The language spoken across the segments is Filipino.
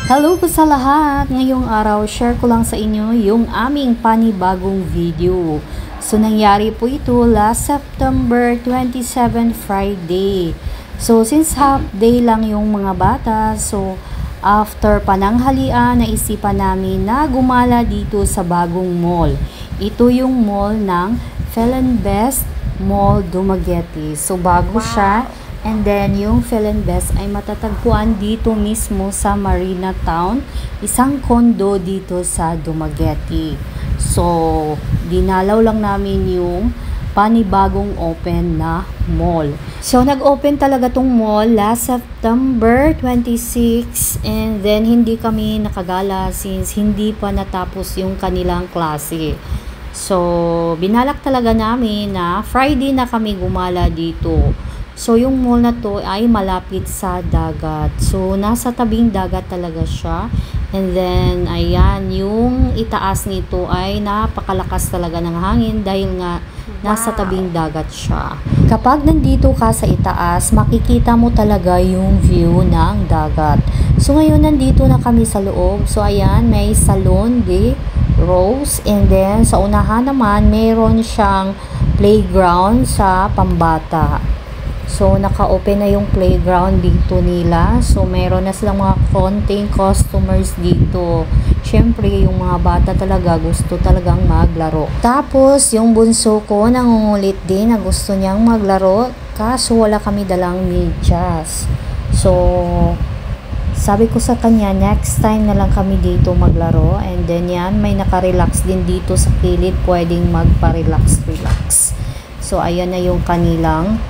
Hello po sa lahat! Ngayong araw, share ko lang sa inyo yung aming panibagong video. So, nangyari po ito last September 27, Friday. So, since half day lang yung mga bata, so, after pananghalian, naisipan namin na gumala dito sa bagong mall. Ito yung mall ng Philinvest Mall Dumaguete. So, bago siya. And then, yung Philinvest ay matatagpuan dito mismo sa Marina Town. Isang condo dito sa Dumaguete. So, dinalaw lang namin yung panibagong open na mall. So, nag-open talaga tong mall last September 26. And then, hindi kami nakagala since hindi pa natapos yung kanilang klase. So, binalak talaga namin na Friday na kami gumala dito. So, yung mall na to ay malapit sa dagat. So, nasa tabing dagat talaga siya. And then, ayan, yung itaas nito ay napakalakas talaga ng hangin dahil nga nasa tabing dagat siya. Kapag nandito ka sa itaas, makikita mo talaga yung view ng dagat. So, ngayon nandito na kami sa loob. So, ayan, may Salon de Rose. And then, sa unahan naman, mayroon siyang playground sa pambata. So, naka-open na yung playground dito nila. So, meron na silang mga konting customers dito. Siyempre, yung mga bata talaga gusto talagang maglaro. Tapos, yung bunso ko nangungulit din na gusto niyang maglaro. Kaso, wala kami dalang medyas. So, sabi ko sa kanya, next time na lang kami dito maglaro. And then, yan, may naka-relax din dito sa kilid. Pwedeng magpa-relax. So, ayan na yung kanilang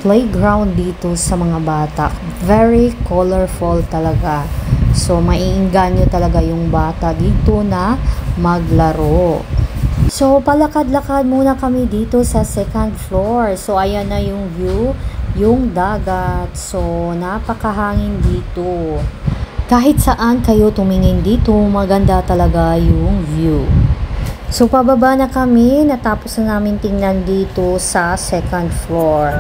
playground dito sa mga bata. Very colorful talaga. So, maiinganyo talaga yung bata dito na maglaro. So, palakad-lakad muna kami dito sa second floor. So, ayan na yung view, yung dagat. So, napakahangin dito. Kahit saan kayo tumingin dito, maganda talaga yung view. So, pababa na kami. Natapos na namin tingnan dito sa second floor.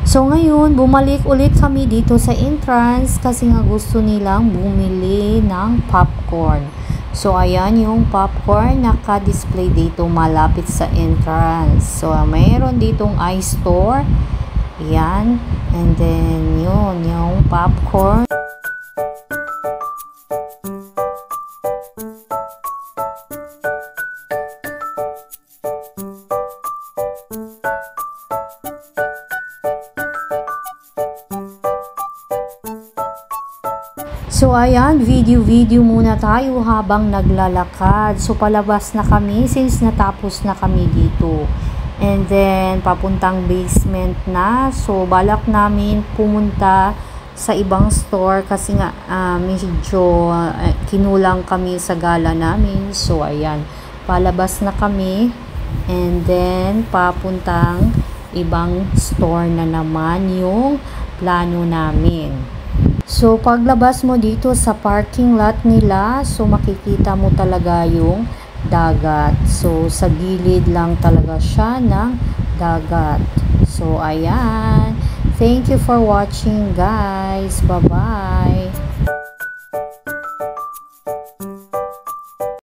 So, ngayon, bumalik ulit kami dito sa entrance kasi nga gusto nilang bumili ng popcorn. So, ayan yung popcorn naka-display dito malapit sa entrance. So, mayroon ditong iStore. Ayan. And then, yun, yung popcorn. So, ayan, video muna tayo habang naglalakad. So, palabas na kami since natapos na kami dito. And then, papuntang basement na. So, balak namin pumunta sa ibang store kasi nga medyo kinulang kami sa gala namin. So, ayan, palabas na kami. And then, papuntang ibang store na naman yung plano namin. So, paglabas mo dito sa parking lot nila, so makikita mo talaga yung dagat. So, sa gilid lang talaga siya ng dagat. So, ayan. Thank you for watching, guys. Bye-bye.